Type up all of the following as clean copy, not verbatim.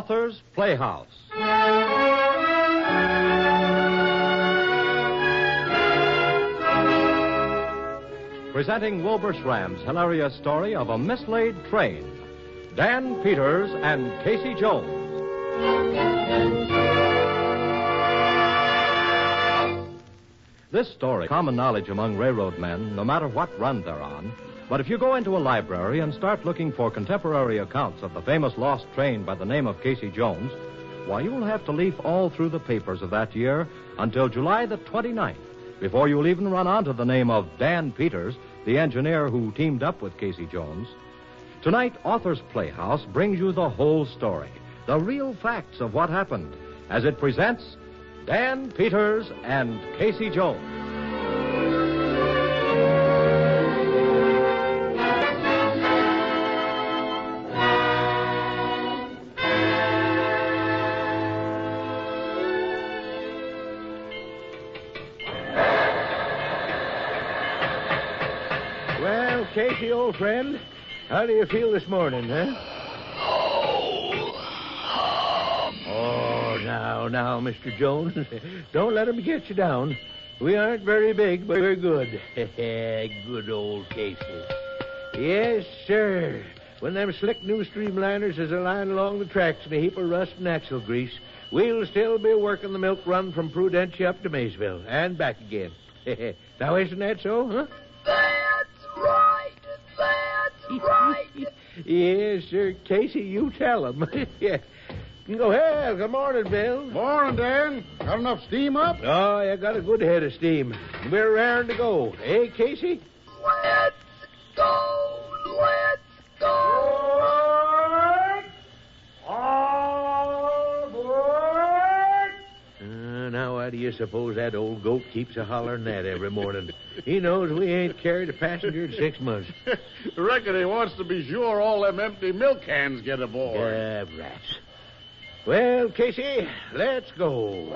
Author's Playhouse. Presenting Wilbur Schramm's hilarious story of a mislaid train. Dan Peters and Casey Jones. This story, common knowledge among railroad men, no matter what run they're on. But if you go into a library and start looking for contemporary accounts of the famous lost train by the name of Casey Jones, why, you'll have to leaf all through the papers of that year until July the 29th before you'll even run onto the name of Dan Peters, the engineer who teamed up with Casey Jones. Tonight, Author's Playhouse brings you the whole story, the real facts of what happened, as it presents Dan Peters and Casey Jones. Well, Casey, old friend, how do you feel this morning, huh? Oh, now, Mr. Jones, don't let him get you down. We aren't very big, but we're good. Good old Casey. Yes, sir. When them slick new streamliners is lying along the tracks in a heap of rust and axle grease, we'll still be working the milk run from Prudentia up to Maysville and back again. Now, isn't that so, huh? That's right. Yes, sir. Casey, you tell him. Yeah. Go ahead. Good morning, Bill. Morning, Dan. Got enough steam up? Oh, I got a good head of steam. We're raring to go. Hey, Casey? Let's go. Now, why do you suppose that old goat keeps a hollering that every morning? He knows we ain't carried a passenger in 6 months. Reckon he wants to be sure all them empty milk cans get aboard. Rats. Well, Casey, let's go.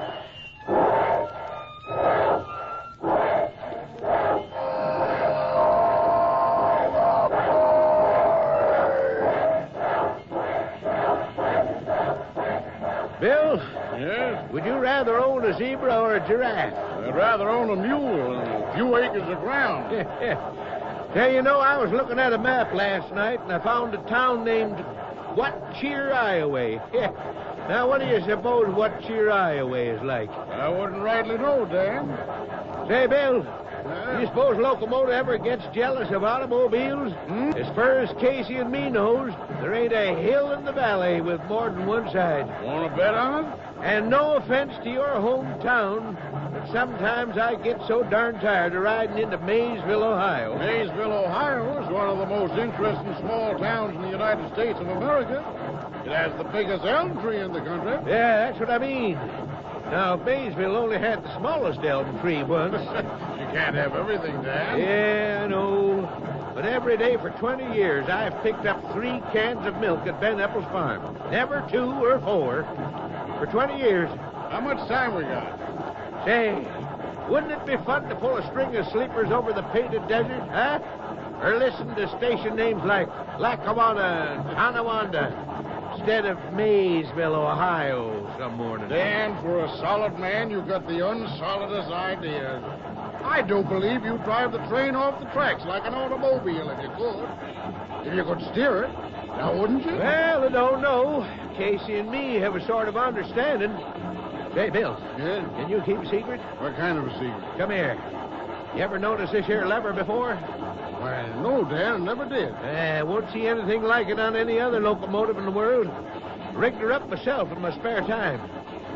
Bill? Yes? Would you rather own a zebra or a giraffe? I'd rather own a mule and a few acres of ground. Now, you know, I was looking at a map last night, and I found a town named Whatcheer, Iowa. Now, what do you suppose Whatcheer, Iowa is like? I wouldn't rightly know, Dan. Say, Bill, you suppose locomotive ever gets jealous of automobiles? As far as Casey and me knows, there ain't a hill in the valley with more than one side. Want to bet on it? And no offense to your hometown, but sometimes I get so darn tired of riding into Maysville, Ohio. Maysville, Ohio is one of the most interesting small towns in the United States of America. It has the biggest elm tree in the country. Yeah, that's what I mean. Now, if Maysville only had the smallest elm tree once. You can't have everything, Dan. Yeah, I know. But every day for 20 years, I've picked up 3 cans of milk at Ben Epples Farm. Never 2 or 4. For 20 years. How much time we got? Say, wouldn't it be fun to pull a string of sleepers over the Painted Desert, huh? Or listen to station names like Lackawanna and Tonawanda instead of Maysville, Ohio, some morning. Dan, for a solid man, you've got the unsolidest ideas. I do believe you'd drive the train off the tracks like an automobile if you could. If you could steer it. Now, wouldn't you? Well, I don't know. Casey and me have a sort of understanding. Say, Bill. Yeah? Can you keep a secret? What kind of a secret? Come here. You ever notice this here lever before? Why, no, Dan, I never did. Won't see anything like it on any other locomotive in the world. Rigged her up myself in my spare time.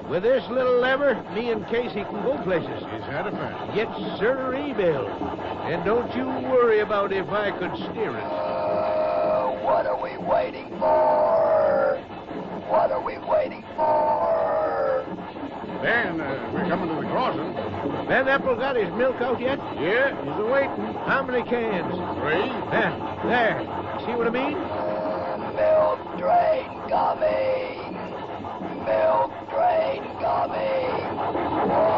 With this little lever, me and Casey can go places. Is that a fact? Yes, sirree, Bill. And don't you worry about if I could steer it. What are we waiting for? What are we waiting for? Dan, we're coming to the crossing. Ben Apple got his milk out yet? Yeah, he's a-waiting. How many cans? 3. There. See what I mean? Milk train coming. Milk train coming.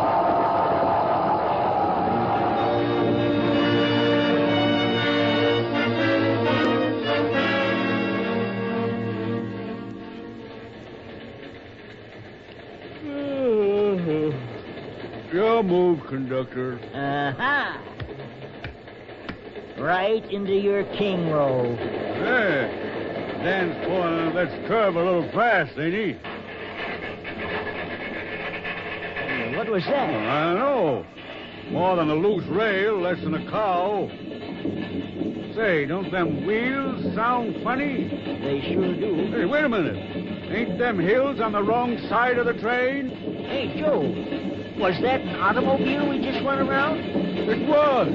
Now move, conductor. Uh-huh. Right into your king roll. Hey, Dan's pulling this curve a little fast, ain't he? What was Oh, that? I don't know. More than a loose rail, less than a cow. Say, don't them wheels sound funny? They sure do. Hey, wait a minute. Ain't them hills on the wrong side of the train? Hey, Joe, was that an automobile we just went around? It was.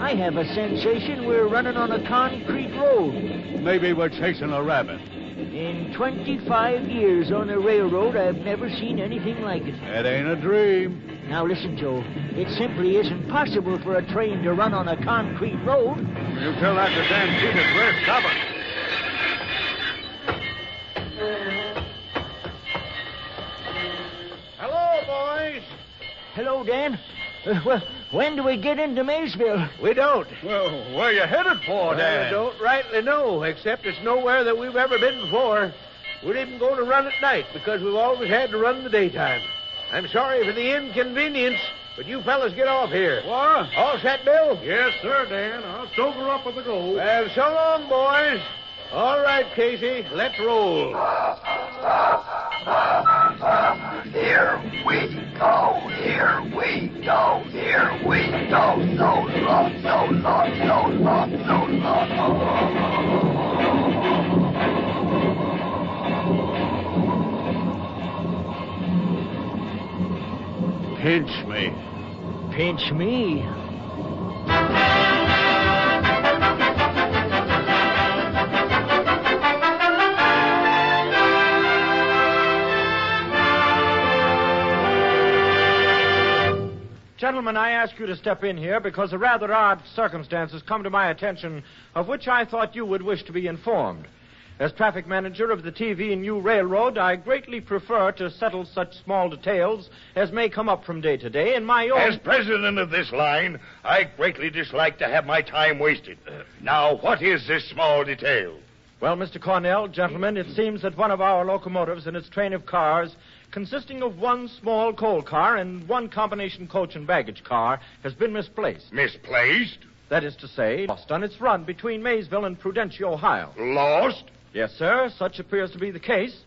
I have a sensation we're running on a concrete road. Maybe we're chasing a rabbit. In 25 years on a railroad, I've never seen anything like it. That ain't a dream. Now listen, Joe. It simply isn't possible for a train to run on a concrete road. You tell that to Dan Peters. We're stopping. Hello, boys. Hello, Dan. Well, when do we get into Maysville? We don't. Well, where you headed for, I Dan? don't rightly know, except it's nowhere that we've ever been before. We're even going to run at night because we've always had to run in the daytime. I'm sorry for the inconvenience, but you fellas get off here. What? All set, Bill? Yes, sir, Dan. I'll sober up with the gold. Well, so long, boys. All right, Casey, let's roll. Here we go, here we go, here we go. So long, so long, so long, so long. Pinch me. Pinch me. Gentlemen, I ask you to step in here because a rather odd circumstance has come to my attention of which I thought you would wish to be informed. As traffic manager of the TV&U Railroad, I greatly prefer to settle such small details as may come up from day to day in my own... As president of this line, I greatly dislike to have my time wasted. Now, what is this small detail? Well, Mr. Cornell, gentlemen, it seems that one of our locomotives and its train of cars, consisting of one small coal car and one combination coach and baggage car, has been misplaced. Misplaced? That is to say, lost on its run between Maysville and Prudentia, Ohio. Lost? Yes, sir. Such appears to be the case.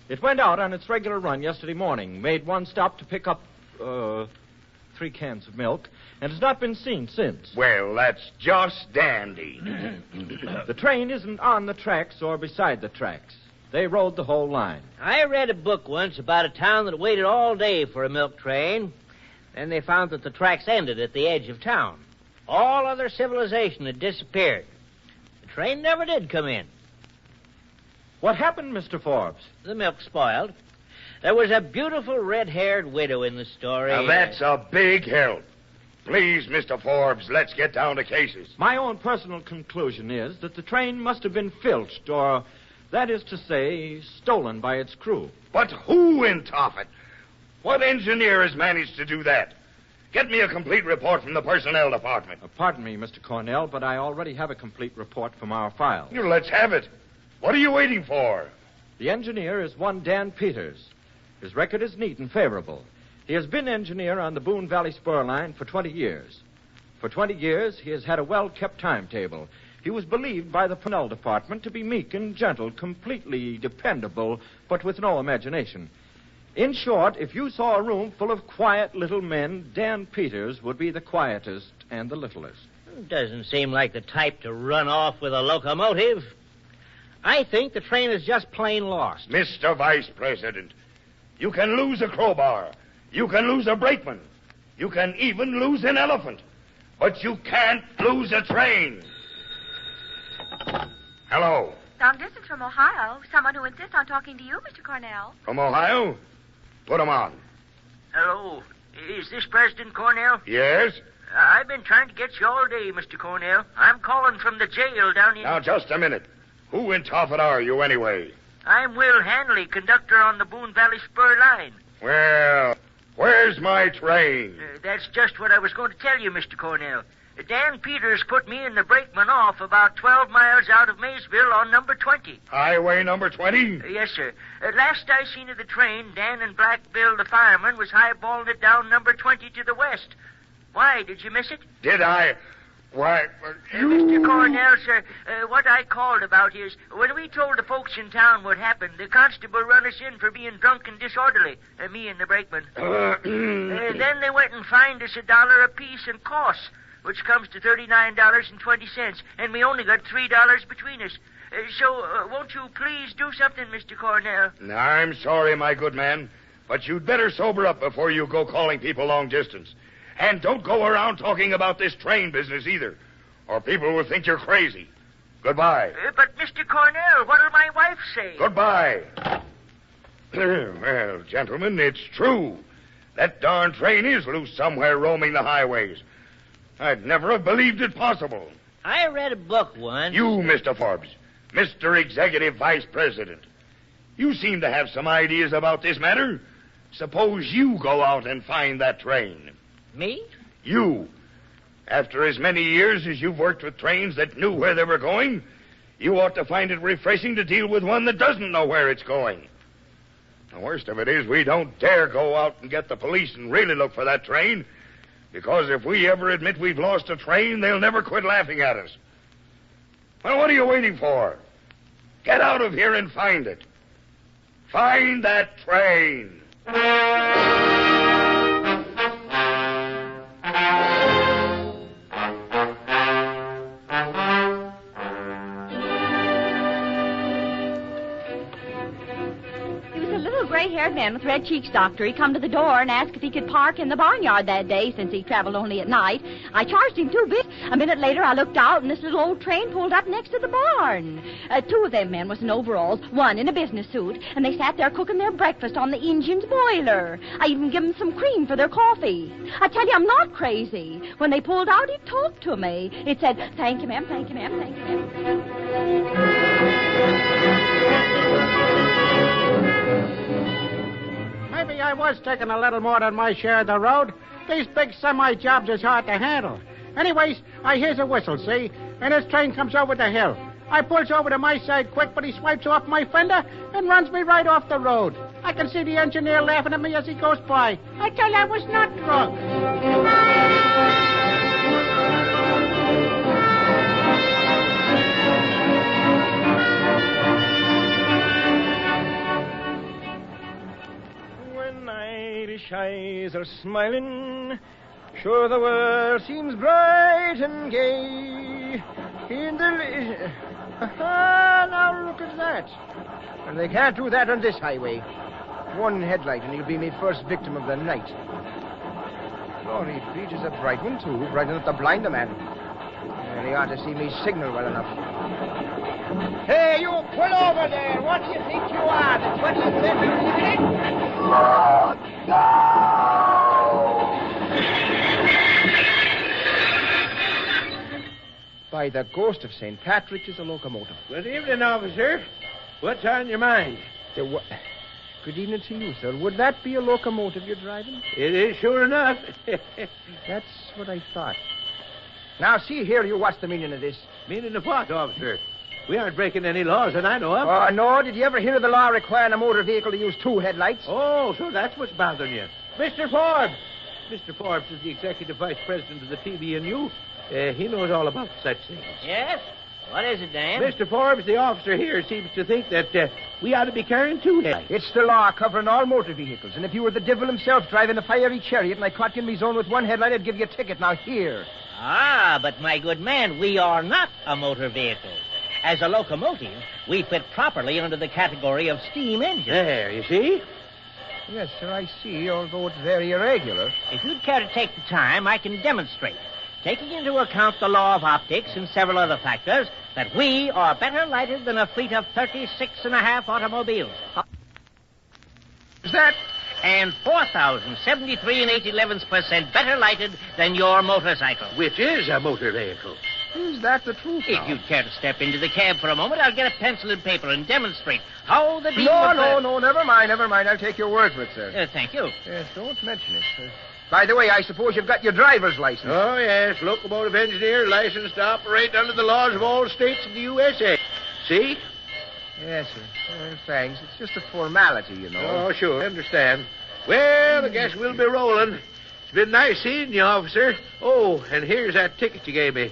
It went out on its regular run yesterday morning, made one stop to pick up, 3 cans of milk, and has not been seen since. Well, that's just dandy. The train isn't on the tracks or beside the tracks. They rode the whole line. I read a book once about a town that waited all day for a milk train. Then they found that the tracks ended at the edge of town. All other civilization had disappeared. The train never did come in. What happened, Mr. Forbes? The milk spoiled. There was a beautiful red-haired widow in the story. Now, that's a big help. Please, Mr. Forbes, let's get down to cases. My own personal conclusion is that the train must have been filched, or, that is to say, stolen by its crew. But who in Tophet? What engineer has managed to do that? Get me a complete report from the personnel department. Pardon me, Mr. Cornell, but I already have a complete report from our file. Let's have it. What are you waiting for? The engineer is one Dan Peters. His record is neat and favorable. He has been engineer on the Boone Valley Spur Line for 20 years. For 20 years, he has had a well-kept timetable. He was believed by the personnel department to be meek and gentle, completely dependable, but with no imagination. In short, if you saw a room full of quiet little men, Dan Peters would be the quietest and the littlest. Doesn't seem like the type to run off with a locomotive. I think the train is just plain lost. Mr. Vice President, you can lose a crowbar. You can lose a brakeman. You can even lose an elephant. But you can't lose a train. Hello. Long distance from Ohio. Someone who insists on talking to you, Mr. Cornell. From Ohio? Put 'em on. Hello. Is this President Cornell? Yes? I've been trying to get you all day, Mr. Cornell. I'm calling from the jail down in... Now, just a minute. Who in Tophet are you, anyway? I'm Will Hanley, conductor on the Boone Valley Spur Line. Well, where's my train? That's just what I was going to tell you, Mr. Cornell. Dan Peters put me and the brakeman off about 12 miles out of Maysville on number 20. Highway number 20? Yes, sir. Last I seen of the train, Dan and Black Bill, the fireman, was highballing it down number 20 to the west. Why, did you miss it? Did I? Why, Mr. Cornell, sir, what I called about is, when we told the folks in town what happened, the constable run us in for being drunk and disorderly, me and the brakeman. Then they went and fined us $1 apiece in costs, which comes to $39.20, and we only got $3 between us. So, won't you please do something, Mr. Cornell? I'm sorry, my good man, but you'd better sober up before you go calling people long distance. And don't go around talking about this train business either, or people will think you're crazy. Goodbye. But, Mr. Cornell, what'll my wife say? Goodbye. Well, gentlemen, it's true. That darn train is loose somewhere roaming the highways. I'd never have believed it possible. I read a book once. You, Mr. Forbes, Mr. Executive Vice President. You seem to have some ideas about this matter. Suppose you go out and find that train. Me? You. After as many years as you've worked with trains that knew where they were going, you ought to find it refreshing to deal with one that doesn't know where it's going. The worst of it is we don't dare go out and get the police and really look for that train, because if we ever admit we've lost a train, they'll never quit laughing at us. Well, what are you waiting for? Get out of here and find it. Find that train. Gray-haired man with red cheeks, doctor. He come to the door and asked if he could park in the barnyard that day since he traveled only at night. I charged him $2. A minute later, I looked out, and this little old train pulled up next to the barn. Two of them men was in overalls, one in a business suit, and they sat there cooking their breakfast on the engine's boiler. I even give them some cream for their coffee. I tell you, I'm not crazy. When they pulled out, it talked to me. It said, "Thank you, ma'am, thank you, ma'am, thank you, ma'am." Maybe I was taking a little more than my share of the road. These big semi-jobs is hard to handle. Anyways, I hears a whistle, see? And this train comes over the hill. I pulls over to my side quick, but he swipes off my fender and runs me right off the road. I can see the engineer laughing at me as he goes by. I tell you, I was not drunk. Irish eyes are smiling, sure the world seems bright and gay. In the... now look at that. And they can't do that on this highway. One headlight and he'll be my first victim of the night. Glory, Pete is a bright one, too. Bright enough to blind a man. And he ought to see me signal well enough. Hey, you pull over there. What do you think you are? The 25th minute? By the ghost of St. Patrick, is a locomotive. Good evening, officer. What's on your mind? Good evening to you, sir. Would that be a locomotive you're driving? It is, sure enough. That's what I thought. Now, see here, you, what's the meaning of this? Meaning of what, officer? We aren't breaking any laws that I know of. Oh, no. Did you ever hear of the law requiring a motor vehicle to use two headlights? Oh, so that's what's bothering you. Mr. Forbes! Mr. Forbes is the executive vice president of the TB&U. He knows all about such things. Yes? What is it, Dan? Mr. Forbes, the officer here, seems to think that we ought to be carrying two headlights. It's the law covering all motor vehicles. And if you were the devil himself driving a fiery chariot and I caught you in me zone with one headlight, I'd give you a ticket. Now, here. Ah, but my good man, we are not a motor vehicle. As a locomotive, we fit properly under the category of steam engine. There, you see? Yes, sir, I see, although it's very irregular. If you'd care to take the time, I can demonstrate, taking into account the law of optics and several other factors, that we are better lighted than a fleet of 36.5 automobiles. Is that? And 4,073 8/11% better lighted than your motorcycle. Which is a motor vehicle. Is that the truth? If you'd care to step into the cab for a moment, I'll get a pencil and paper and demonstrate how the beam No, never mind. I'll take your word for it, sir. Thank you. Yes, don't mention it. By the way, I suppose you've got your driver's license. Oh, yes, locomotive engineer, licensed to operate under the laws of all states of the USA. See? Yes, sir. Thanks. It's just a formality, you know. Oh, sure, I understand. Well, I guess we'll be rolling. It's been nice seeing you, officer. Oh, and here's that ticket you gave me.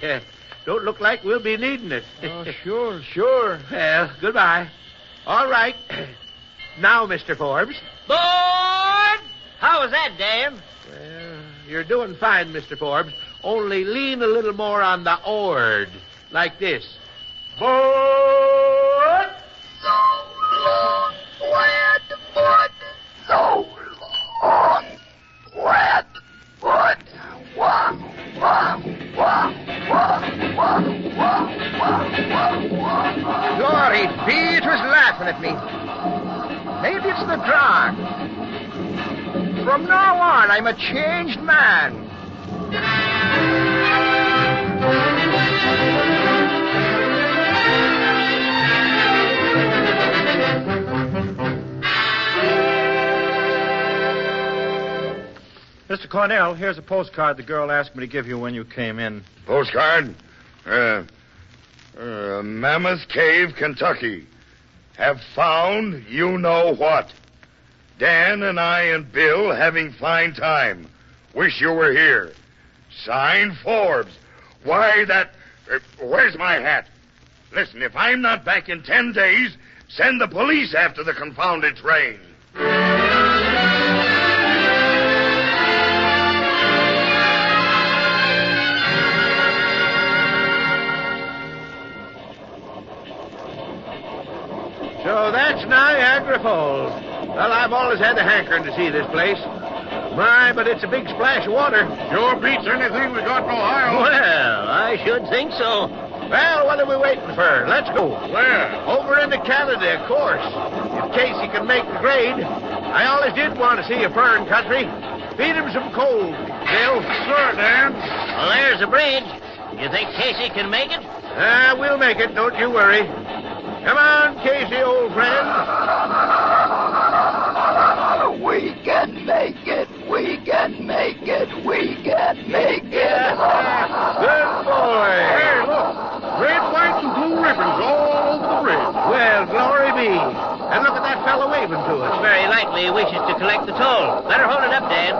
Don't look like we'll be needing it. Oh, sure. Well, goodbye. All right. Now, Mr. Forbes. Board! How was that, Dan? Well, you're doing fine, Mr. Forbes. Only lean a little more on the oard. Like this. Board! So long, Redfoot. So long, Redfoot. Wah, wah, wah, wah, wah, wah, wah, wah. Glory be, it was laughing at me. Maybe it's the drug. From now on, I'm a changed man. Mr. Cornell, here's a postcard the girl asked me to give you when you came in. Postcard? Mammoth Cave, Kentucky. Have found you know what. Dan and I and Bill having fine time. Wish you were here. Signed, Forbes. Why, that... where's my hat? Listen, if I'm not back in 10 days, send the police after the confounded train. So that's Niagara Falls. Well, I've always had the hankering to see this place. My, but it's a big splash of water. Sure beats anything we got in Ohio. Well, I should think so. Well, what are we waiting for? Let's go. Where? Over into Canada, of course. In case he can make the grade. I always did want to see a foreign country. Feed him some coal, Bill. Sure, Dan. Well, there's the bridge. You think Casey can make it? We'll make it, don't you worry. Come on, Casey, old friend. We can make it. We can make it. We can make it. Good boy. Hey, look. Red, white, and blue ribbons all over the bridge. Well, glory be. And look at that fellow waving to us. Very likely he wishes to collect the toll. Better hold it up, Dan.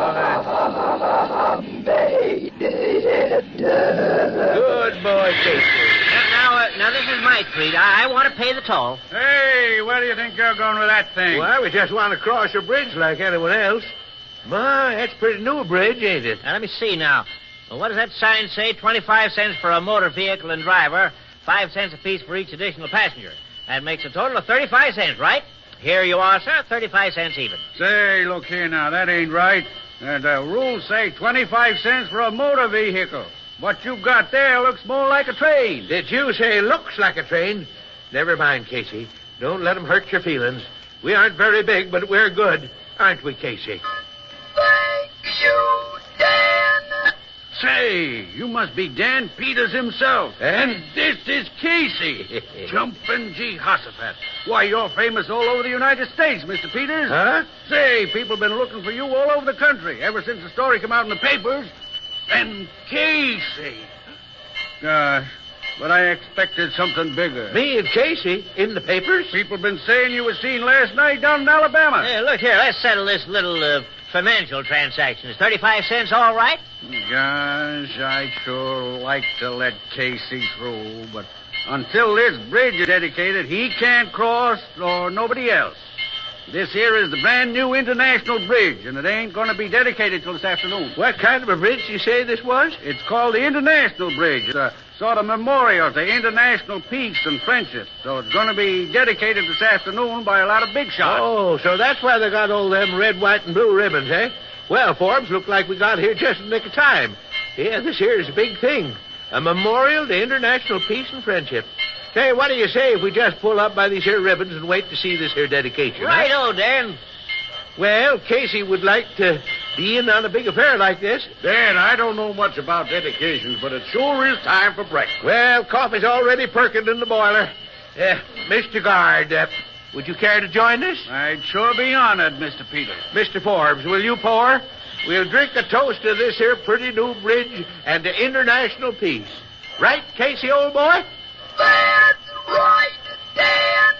Made it. Good boy, Casey. Now, this is my treat. I want to pay the toll. Hey, where do you think you're going with that thing? Well, we just want to cross a bridge like anyone else. My, that's pretty new bridge, ain't it? Now, let me see now. Well, what does that sign say? 25 cents for a motor vehicle and driver, 5 cents apiece for each additional passenger. That makes a total of 35 cents, right? Here you are, sir, 35 cents even. Say, look here now, that ain't right. The rules say 25 cents for a motor vehicle. What you've got there looks more like a train. Did you say looks like a train? Never mind, Casey. Don't let them hurt your feelings. We aren't very big, but we're good. Aren't we, Casey? Thank you, Dan. Say, you must be Dan Peters himself. And this is Casey. Jumpin' Jehoshaphat. Why, you're famous all over the United States, Mr. Peters. Huh? Say, people been looking for you all over the country ever since the story came out in the papers. And Casey. Gosh, but I expected something bigger. Me and Casey in the papers? People been saying you were seen last night down in Alabama. Hey, look here, let's settle this little financial transaction. Is 35 cents all right? Gosh, I'd sure like to let Casey through, but until this bridge is dedicated, he can't cross or nobody else. This here is the brand new international bridge, and it ain't going to be dedicated till this afternoon. What kind of a bridge you say this was? It's called the International Bridge. It's a sort of memorial to international peace and friendship. So it's going to be dedicated this afternoon by a lot of big shots. Oh, so that's why they got all them red, white, and blue ribbons, eh? Well, Forbes, look like we got here just in the nick of time. Yeah, this here is a big thing. A memorial to international peace and friendship. Say, what do you say if we just pull up by these here ribbons and wait to see this here dedication? Right-o, Dan. Well, Casey would like to be in on a big affair like this. Dan, I don't know much about dedications, but it sure is time for breakfast. Well, coffee's already perking in the boiler. Mr. Guard, would you care to join us? I'd sure be honored, Mr. Peters. Mr. Forbes, will you pour? we'll drink a toast to this here pretty new bridge and to international peace. Right, Casey, old boy? That's right, Dan.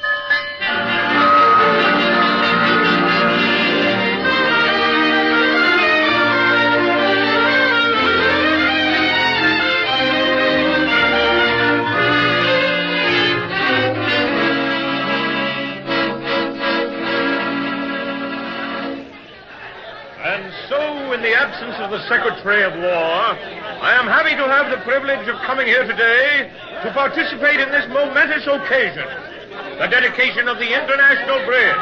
And so, in the absence of the Secretary of War, I am happy to have the privilege of coming here today to participate in this momentous occasion, the dedication of the International Bridge.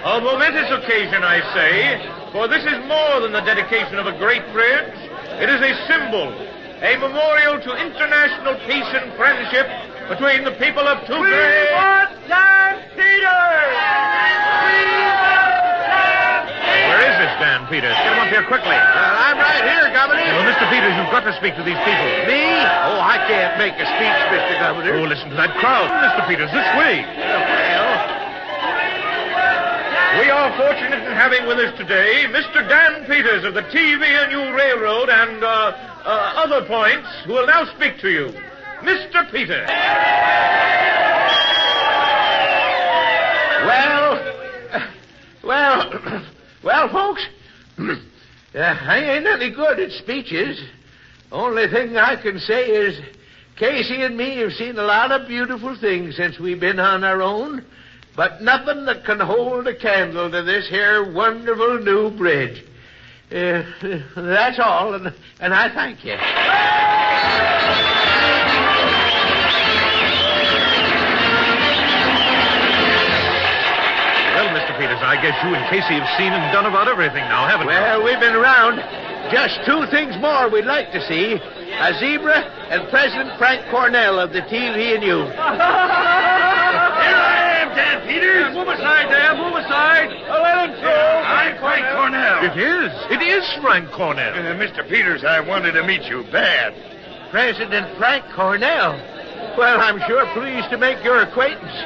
A momentous occasion, I say, for this is more than the dedication of a great bridge. It is a symbol, a memorial to international peace and friendship between the people of two great... want Dan Peters! Where is this Dan Peters? Get him up here quickly. I'm right here, Governor. Oh, Mr. Peters, you've got to speak to these people. Me? Oh, I can't make a speech, Mr. Governor. Oh, listen to that crowd. Mr. Peters, this way. Well, We are fortunate in having with us today Mr. Dan Peters of the TV&U Railroad and other points who will now speak to you. Mr. Peters. Well, folks, I ain't any good at speeches. Only thing I can say is Casey and me have seen a lot of beautiful things since we've been on our own, but nothing that can hold a candle to this here wonderful new bridge. That's all, and I thank you. Well, Mr. Peters, I guess you and Casey have seen and done about everything now, haven't you? Well, we've been around. Just two things more we'd like to see. A zebra and President Frank Cornell of the TV&U. Here I am, Dan Peters. Move aside, Dan. Move aside. Let him through. I'm Frank Cornell. It is Frank Cornell. Mr. Peters, I wanted to meet you bad. President Frank Cornell? Well, I'm sure pleased to make your acquaintance.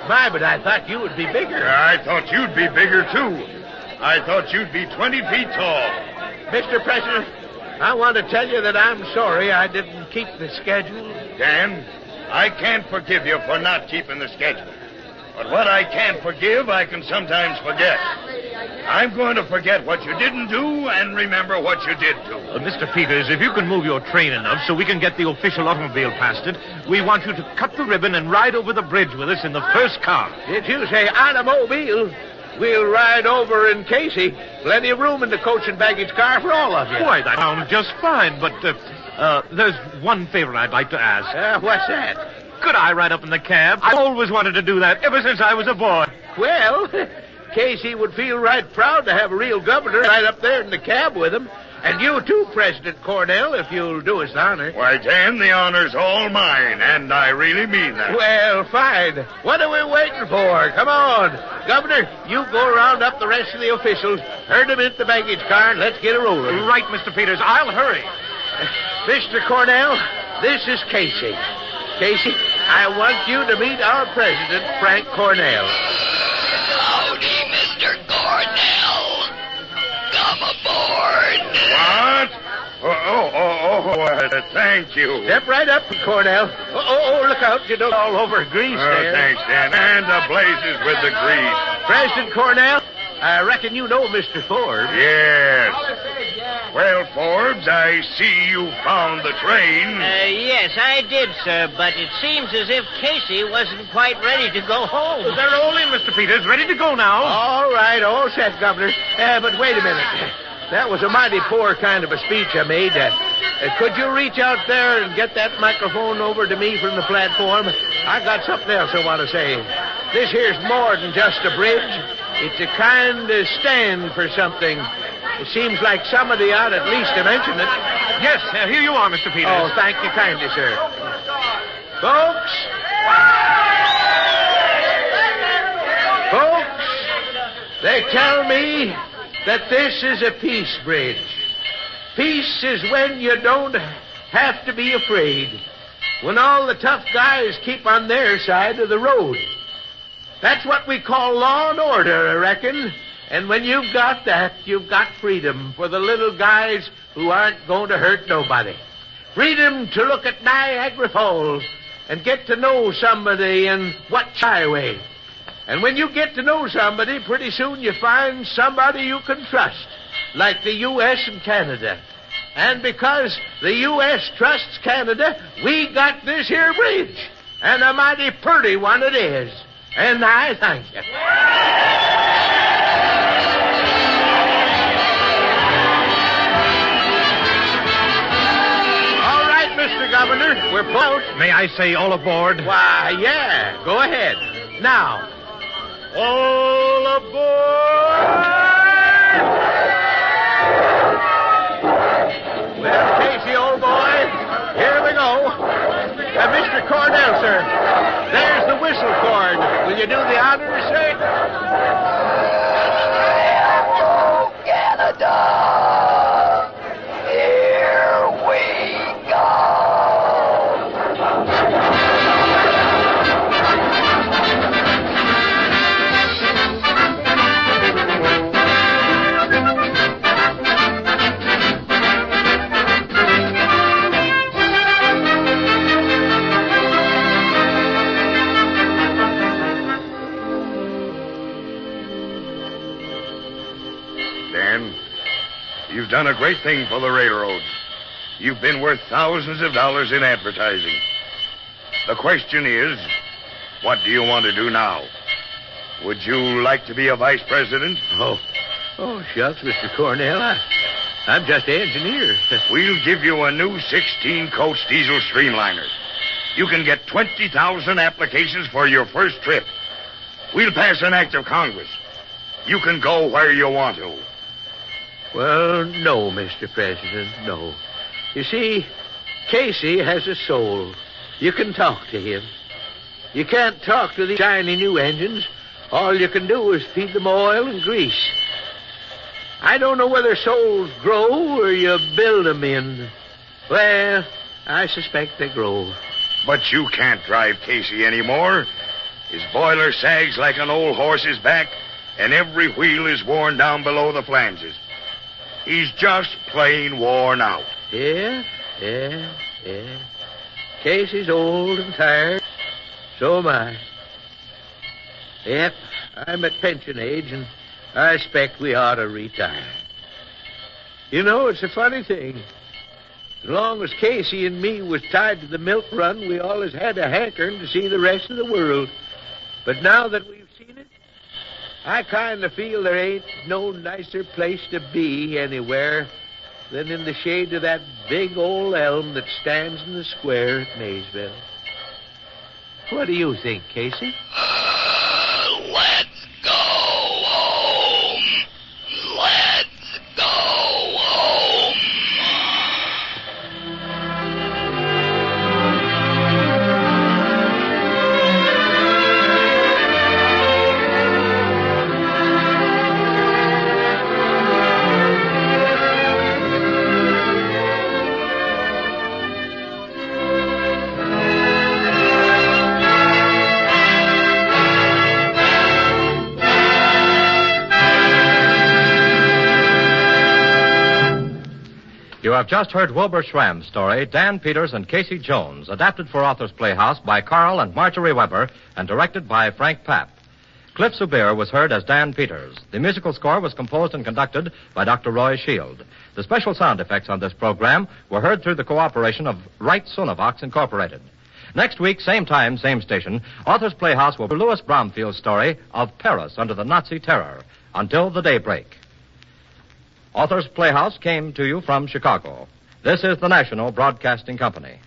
My, but I thought you would be bigger. I thought you'd be bigger, too. I thought you'd be 20 feet tall. Mr. President, I want to tell you that I'm sorry I didn't keep the schedule. Dan, I can't forgive you for not keeping the schedule. But what I can't forgive, I can sometimes forget. I'm going to forget what you didn't do and remember what you did do. Mr. Peters, if you can move your train enough so we can get the official automobile past it, we want you to cut the ribbon and ride over the bridge with us in the first car. Did you say automobile? We'll ride over in Casey. Plenty of room in the coach and baggage car for all of you. Why, that sounds just fine, but there's one favor I'd like to ask. What's that? Could I ride up in the cab? I've always wanted to do that ever since I was a boy. Well, Casey would feel right proud to have a real governor right up there in the cab with him. And you too, President Cornell, if you'll do us the honor. Why, Dan, the honor's all mine, and I really mean that. Well, fine. What are we waiting for? Come on. Governor, you go round up the rest of the officials, herd them into the baggage car, and let's get a rolling. Right, Mr. Peters. I'll hurry. Mr. Cornell, this is Casey. Casey, I want you to meet our president, Frank Cornell. Howdy, Mr. Cornell. Come aboard. What? Thank you. Step right up, Cornell. Look out. You don't all over grease there. Thanks, Dan. And the blazes with the grease. President Cornell, I reckon you know Mr. Forbes. Yes. Well, Forbes, I see you found the train. Yes, I did, sir, but it seems as if Casey wasn't quite ready to go home. They're all in, Mr. Peters. Ready to go now. All right, all set, Governor. But wait a minute. That was a mighty poor kind of a speech I made. Could you reach out there and get that microphone over to me from the platform? I got something else I want to say. This here's more than just a bridge. It's a kind of stand for something. It seems like somebody ought at least to mention it. Yes, here you are, Mr. Peters. Oh, thank you kindly, sir. Folks, they tell me that this is a peace bridge. Peace is when you don't have to be afraid. When all the tough guys keep on their side of the road. That's what we call law and order, I reckon. And when you've got that, you've got freedom for the little guys who aren't going to hurt nobody. Freedom to look at Niagara Falls and get to know somebody in Watch Highway. And when you get to know somebody, pretty soon you find somebody you can trust, like the U.S. and Canada. And because the U.S. trusts Canada, we got this here bridge. And a mighty purty one it is. And I thank you. All right, Mr. Governor, we're close. May I say all aboard? Why, yeah. Go ahead. Now, all aboard! Well, Casey, old boy, here we go. Mr. Cornell, sir, there's the whistle cord. Will you do the honors, sir? Canada! Here we go! You've done a great thing for the railroad. You've been worth thousands of dollars in advertising. The question is, what do you want to do now? Would you like to be a vice president? Oh, shucks, Mr. Cornell. I'm just an engineer. We'll give you a new 16-coach diesel streamliner. You can get 20,000 applications for your first trip. We'll pass an act of Congress. You can go where you want to. Well, no, Mr. President, no. You see, Casey has a soul. You can talk to him. You can't talk to the shiny new engines. All you can do is feed them oil and grease. I don't know whether souls grow or you build them in. Well, I suspect they grow. But you can't drive Casey anymore. His boiler sags like an old horse's back, and every wheel is worn down below the flanges. He's just plain worn out. Yeah. Casey's old and tired. So am I. Yep, I'm at pension age, and I expect we ought to retire. You know, it's a funny thing. As long as Casey and me was tied to the milk run, we always had a hankering to see the rest of the world. But now that we've seen it, I kind of feel there ain't no nicer place to be anywhere than in the shade of that big old elm that stands in the square at Maysville. What do you think, Casey? Let's go home. Let's go home. You have just heard Wilbur Schramm's story, Dan Peters and Casey Jones, adapted for Authors Playhouse by Carl and Marjorie Weber and directed by Frank Papp. Cliff Subir was heard as Dan Peters. The musical score was composed and conducted by Dr. Roy Shield. The special sound effects on this program were heard through the cooperation of Wright Sonovox Incorporated. Next week, same time, same station, Authors Playhouse will be Louis Bromfield's story of Paris under the Nazi terror, Until the Daybreak. Authors Playhouse came to you from Chicago. This is the National Broadcasting Company.